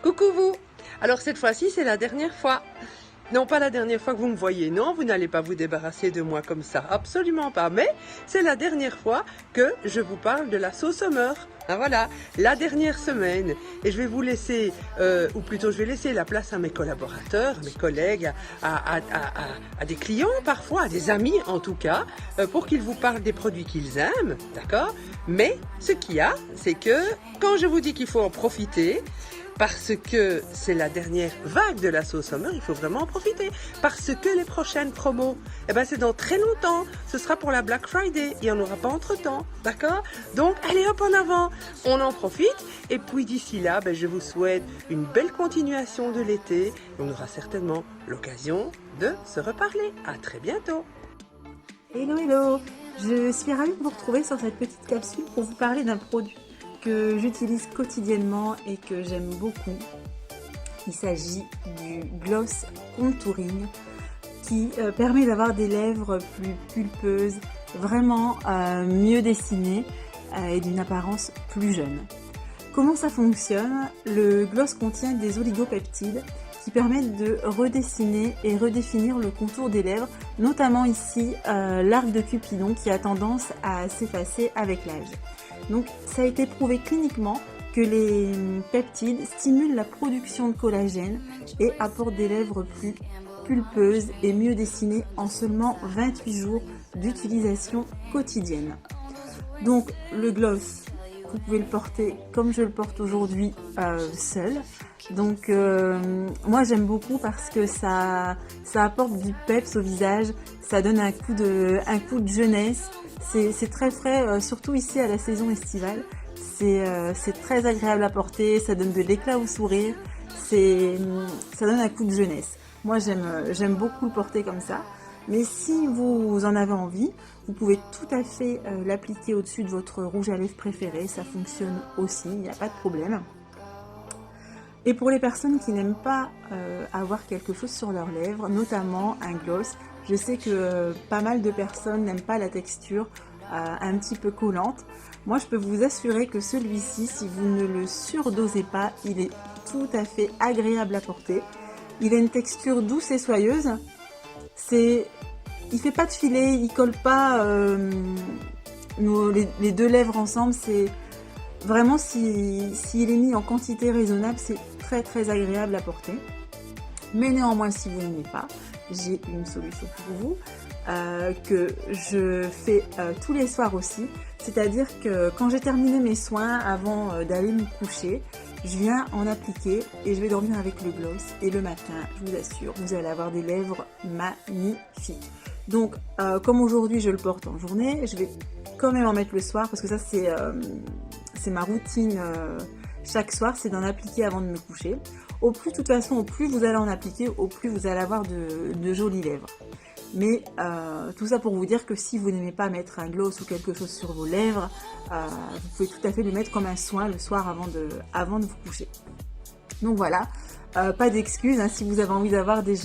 Coucou vous! Alors cette fois-ci, c'est la dernière fois. Non, pas la dernière fois que vous me voyez, non, vous n'allez pas vous débarrasser de moi comme ça, absolument pas. Mais c'est la dernière fois que je vous parle de la sauce Sommer. Ah, voilà, la dernière semaine. Et je vais vous laisser, ou plutôt je vais laisser la place à mes collaborateurs, à mes collègues, à des clients parfois, à des amis en tout cas, pour qu'ils vous parlent des produits qu'ils aiment, d'accord? Mais ce qu'il y a, c'est que quand je vous dis qu'il faut en profiter, parce que c'est la dernière vague de la sauce Sommer, il faut vraiment en profiter. Parce que les prochaines promos, eh ben c'est dans très longtemps. Ce sera pour la Black Friday. Il n'y en aura pas entre-temps. D'accord? Donc, allez hop en avant. On en profite. Et puis d'ici là, ben, je vous souhaite une belle continuation de l'été. On aura certainement l'occasion de se reparler. À très bientôt. Hello, hello! Je suis ravie de vous retrouver sur cette petite capsule pour vous parler d'un produit que j'utilise quotidiennement et que j'aime beaucoup. Il s'agit du gloss contouring qui permet d'avoir des lèvres plus pulpeuses, vraiment mieux dessinées et d'une apparence plus jeune. Comment ça fonctionne? Le gloss contient des oligopeptides qui permettent de redessiner et redéfinir le contour des lèvres, notamment ici l'arc de Cupidon qui a tendance à s'effacer avec l'âge. Donc ça a été prouvé cliniquement que les peptides stimulent la production de collagène et apportent des lèvres plus pulpeuses et mieux dessinées en seulement 28 jours d'utilisation quotidienne. Donc le gloss, vous pouvez le porter comme je le porte aujourd'hui seul. Donc moi j'aime beaucoup parce que ça apporte du peps au visage, ça donne un coup de jeunesse. C'est très frais, surtout ici à la saison estivale. C'est très agréable à porter, ça donne de l'éclat au sourire, ça donne un coup de jeunesse. Moi j'aime beaucoup le porter comme ça. Mais si vous en avez envie, vous pouvez tout à fait l'appliquer au-dessus de votre rouge à lèvres préféré. Ça fonctionne aussi, il n'y a pas de problème. Et pour les personnes qui n'aiment pas avoir quelque chose sur leurs lèvres, notamment un gloss, je sais que pas mal de personnes n'aiment pas la texture un petit peu collante. Moi, je peux vous assurer que celui-ci, si vous ne le surdosez pas, il est tout à fait agréable à porter. Il a une texture douce et soyeuse. Il fait pas de filet, il colle pas les deux lèvres ensemble. C'est vraiment, s'il est mis en quantité raisonnable, c'est très très agréable à porter. Mais néanmoins, si vous n'aimez pas, j'ai une solution pour vous que je fais tous les soirs aussi. C'est-à-dire que quand j'ai terminé mes soins, avant d'aller me coucher, je viens en appliquer et je vais dormir avec le gloss. Et le matin, je vous assure, vous allez avoir des lèvres magnifiques. Donc, comme aujourd'hui je le porte en journée, je vais quand même en mettre le soir parce que ça c'est ma routine chaque soir, c'est d'en appliquer avant de me coucher. De toute façon, au plus vous allez en appliquer, au plus vous allez avoir de jolies lèvres. Mais tout ça pour vous dire que si vous n'aimez pas mettre un gloss ou quelque chose sur vos lèvres, vous pouvez tout à fait le mettre comme un soin le soir avant de vous coucher. Donc voilà, pas d'excuses hein, si vous avez envie d'avoir des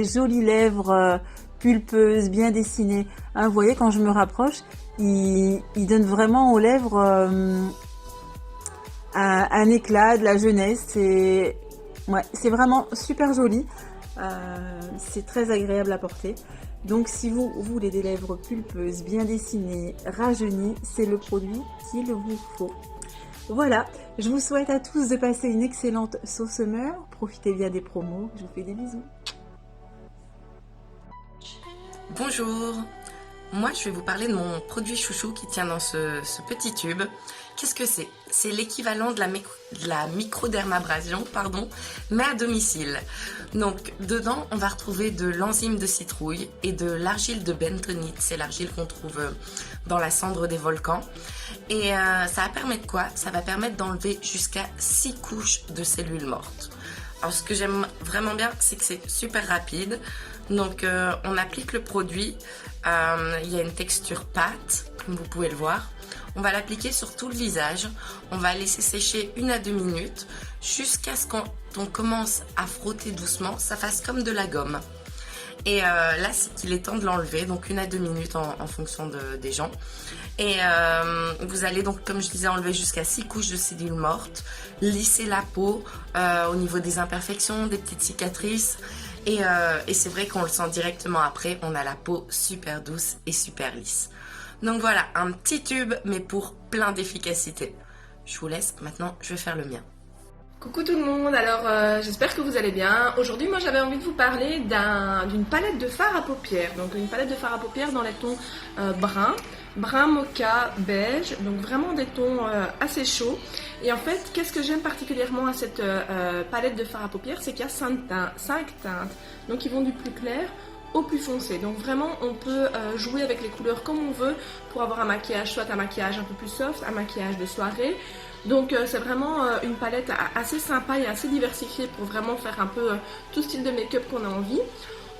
jolies lèvres pulpeuses, bien dessinées. Hein, vous voyez, quand je me rapproche, il donne vraiment aux lèvres un éclat, de la jeunesse. C'est vraiment super joli. C'est très agréable à porter. Donc si vous voulez des lèvres pulpeuses, bien dessinées, rajeunies, c'est le produit qu'il vous faut. Voilà, je vous souhaite à tous de passer une excellente sauce Sommer. Profitez bien des promos. Je vous fais des bisous. Bonjour, moi je vais vous parler de mon produit chouchou qui tient dans ce petit tube. Qu'est-ce que c'est? C'est l'équivalent de la microdermabrasion, mais à domicile. Donc dedans on va retrouver de l'enzyme de citrouille et de l'argile de bentonite. C'est l'argile qu'on trouve dans la cendre des volcans. Et ça va permettre quoi? Ça va permettre d'enlever jusqu'à 6 couches de cellules mortes. Alors ce que j'aime vraiment bien, c'est que c'est super rapide. Donc on applique le produit, il y a une texture pâte, comme vous pouvez le voir. On va l'appliquer sur tout le visage, on va laisser sécher 1 à 2 minutes, jusqu'à ce qu'on commence à frotter doucement, ça fasse comme de la gomme. Et là, c'est qu'il est temps de l'enlever, donc 1 à 2 minutes en fonction des gens. Et vous allez donc, comme je disais, enlever jusqu'à 6 couches de cellules mortes, lisser la peau au niveau des imperfections, des petites cicatrices. Et c'est vrai qu'on le sent directement après, on a la peau super douce et super lisse. Donc voilà, un petit tube, mais pour plein d'efficacité. Je vous laisse, maintenant je vais faire le mien. Coucou tout le monde, alors j'espère que vous allez bien. Aujourd'hui moi j'avais envie de vous parler d'une palette de fard à paupières. Donc une palette de fard à paupières dans les tons brun mocha, beige, donc vraiment des tons assez chauds. Et en fait qu'est-ce que j'aime particulièrement à cette palette de fard à paupières, c'est qu'il y a 5 teintes. Donc ils vont du plus clair au plus foncé. Donc vraiment on peut jouer avec les couleurs comme on veut pour avoir un maquillage, soit un maquillage un peu plus soft, un maquillage de soirée. Donc c'est vraiment une palette assez sympa et assez diversifiée pour vraiment faire un peu tout style de make-up qu'on a envie.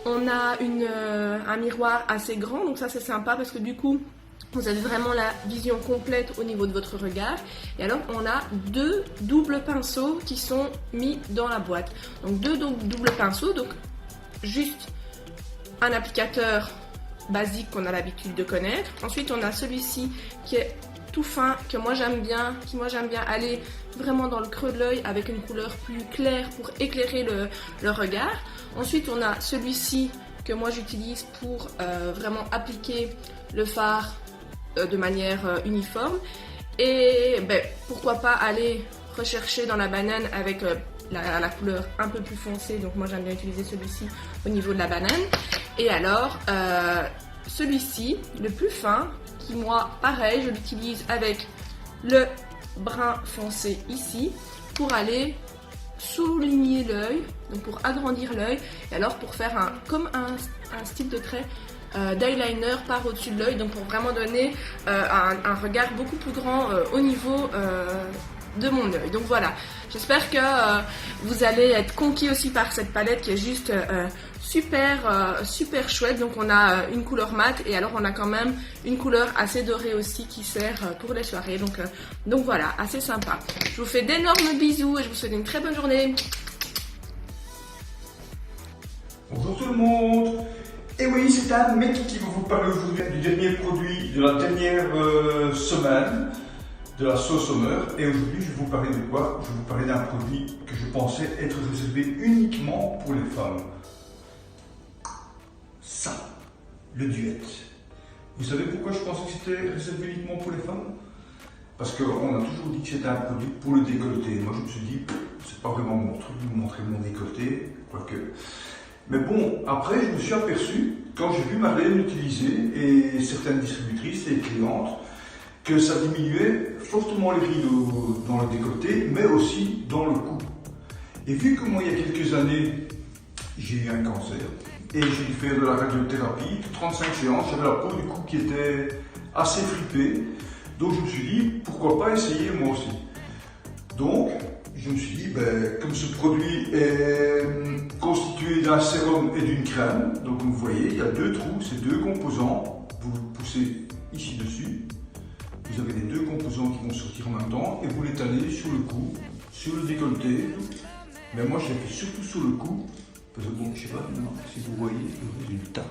On a un miroir assez grand, donc ça c'est sympa parce que du coup vous avez vraiment la vision complète au niveau de votre regard. Et alors on a 2 doubles pinceaux qui sont mis dans la boîte. Donc 2 doubles pinceaux, donc juste un applicateur basique qu'on a l'habitude de connaître. Ensuite on a celui-ci qui est tout fin, que moi j'aime bien, aller vraiment dans le creux de l'œil avec une couleur plus claire pour éclairer le regard. Ensuite on a celui-ci que moi j'utilise pour vraiment appliquer le fard de manière uniforme. Et pourquoi pas aller rechercher dans la banane avec la couleur un peu plus foncée. Donc moi j'aime bien utiliser celui-ci au niveau de la banane. Et alors celui-ci, le plus fin, qui moi pareil je l'utilise avec le brun foncé ici pour aller souligner l'œil, donc pour agrandir l'œil, et alors pour faire comme un style de trait d'eyeliner par au-dessus de l'œil, donc pour vraiment donner un regard beaucoup plus grand au niveau de mon œil. Donc voilà, j'espère que vous allez être conquis aussi par cette palette qui est juste super chouette. Donc on a une couleur mate et alors on a quand même une couleur assez dorée aussi qui sert pour les soirées. Donc voilà, assez sympa. Je vous fais d'énormes bisous et je vous souhaite une très bonne journée. Bonjour tout le monde. Et oui, c'est un mec qui va vous parler aujourd'hui du dernier produit de la dernière semaine de la sauce Sommer. Et aujourd'hui, je vais vous parler de quoi? Je vais vous parler d'un produit que je pensais être réservé uniquement pour les femmes. Ça, le duet. Vous savez pourquoi je pensais que c'était réservé uniquement pour les femmes? Parce qu'on a toujours dit que c'était un produit pour le décolleté. Moi, je me suis dit, c'est pas vraiment mon truc de vous montrer mon décolleté, quoique. Mais bon, après, je me suis aperçu, quand j'ai vu Marlène l'utiliser, et certaines distributrices et clientes, que ça diminuait fortement les rides dans le décolleté, mais aussi dans le cou. Et vu que moi, il y a quelques années, j'ai eu un cancer, et j'ai dû faire de la radiothérapie, 35 séances, j'avais la peau du cou qui était assez fripée, donc je me suis dit, pourquoi pas essayer moi aussi. Donc, je me suis dit, comme ce produit est constitué d'un sérum et d'une crème, donc vous voyez, il y a 2 trous, c'est 2 composants, vous poussez ici dessus, vous avez les 2 composants qui vont sortir en même temps, et vous l'étalez sur le cou, sur le décolleté, mais moi je l'ai fait surtout sur le cou, parce que bon, je sais pas maintenant si vous voyez le résultat,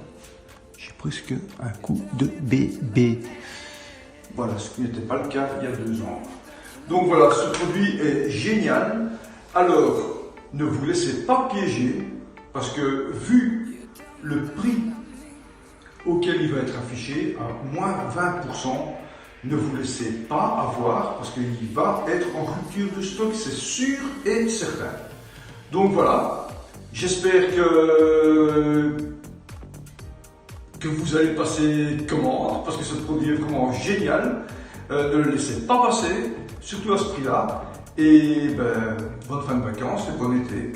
j'ai presque un cou de bébé. Voilà, ce qui n'était pas le cas il y a 2 ans. Donc voilà, ce produit est génial. Alors, ne vous laissez pas piéger, parce que vu le prix auquel il va être affiché, à moins 20%, ne vous laissez pas avoir, parce qu'il va être en rupture de stock, c'est sûr et certain. Donc voilà, j'espère que vous allez passer commande, parce que ce produit est vraiment génial. Ne le laissez pas passer, surtout à ce prix-là. Et bonne fin de vacances et bon été.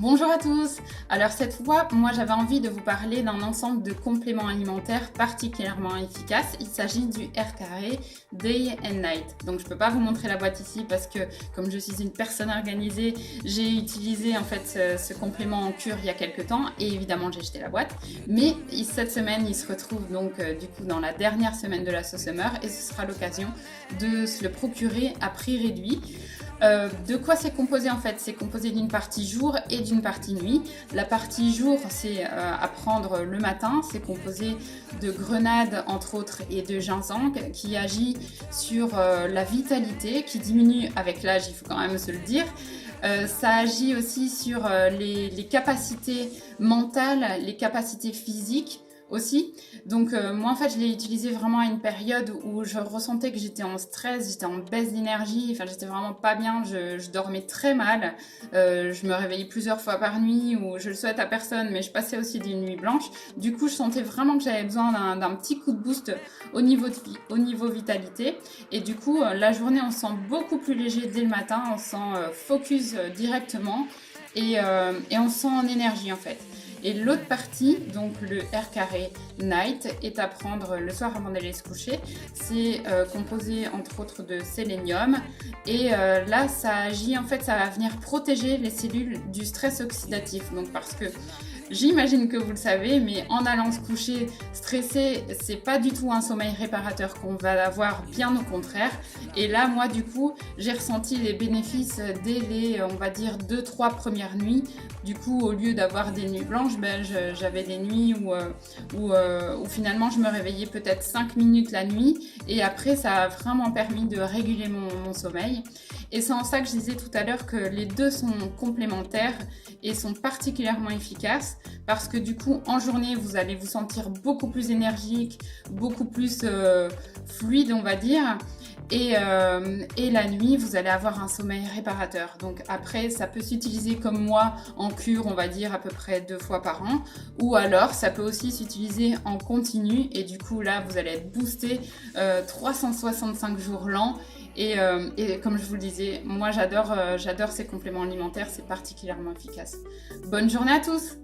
Bonjour à tous. Alors cette fois, moi j'avais envie de vous parler d'un ensemble de compléments alimentaires particulièrement efficaces. Il s'agit du Air Carré Day and Night. Donc je peux pas vous montrer la boîte ici parce que comme je suis une personne organisée, j'ai utilisé en fait ce complément en cure il y a quelques temps et évidemment j'ai jeté la boîte. Mais cette semaine, il se retrouve donc du coup dans la dernière semaine de la sauce Summer et ce sera l'occasion de se le procurer à prix réduit. De quoi c'est composé en fait? C'est composé d'une partie jour et d'une partie nuit. La partie jour, c'est à prendre le matin. C'est composé de grenade entre autres et de ginseng qui agit sur la vitalité, qui diminue avec l'âge, il faut quand même se le dire. Ça agit aussi sur les capacités mentales, les capacités physiques aussi. Donc moi en fait je l'ai utilisé vraiment à une période où je ressentais que j'étais en stress, j'étais en baisse d'énergie, enfin j'étais vraiment pas bien, je dormais très mal, je me réveillais plusieurs fois par nuit, ou je le souhaite à personne, mais je passais aussi des nuits blanches. Du coup je sentais vraiment que j'avais besoin d'un petit coup de boost au niveau vitalité, et du coup la journée on se sent beaucoup plus léger dès le matin, on se sent focus directement, et on se sent en énergie en fait. Et l'autre partie, donc le R carré Night, est à prendre le soir avant d'aller se coucher. C'est composé entre autres de sélénium, et là ça agit, en fait ça va venir protéger les cellules du stress oxydatif. Donc parce que j'imagine que vous le savez, mais en allant se coucher stressé, c'est pas du tout un sommeil réparateur qu'on va avoir, bien au contraire. Et là, moi, du coup, j'ai ressenti les bénéfices dès les, on va dire, 2-3 premières nuits. Du coup, au lieu d'avoir des nuits blanches, j'avais des nuits où finalement, je me réveillais peut-être 5 minutes la nuit. Et après, ça a vraiment permis de réguler mon sommeil. Et c'est en ça que je disais tout à l'heure que les deux sont complémentaires et sont particulièrement efficaces, parce que du coup en journée vous allez vous sentir beaucoup plus énergique, beaucoup plus fluide on va dire, et la nuit vous allez avoir un sommeil réparateur. Donc après ça peut s'utiliser comme moi en cure, on va dire à peu près 2 fois par an, ou alors ça peut aussi s'utiliser en continu, et du coup là vous allez être boosté 365 jours l'an. Et comme je vous le disais, moi j'adore ces compléments alimentaires, c'est particulièrement efficace. Bonne journée à tous!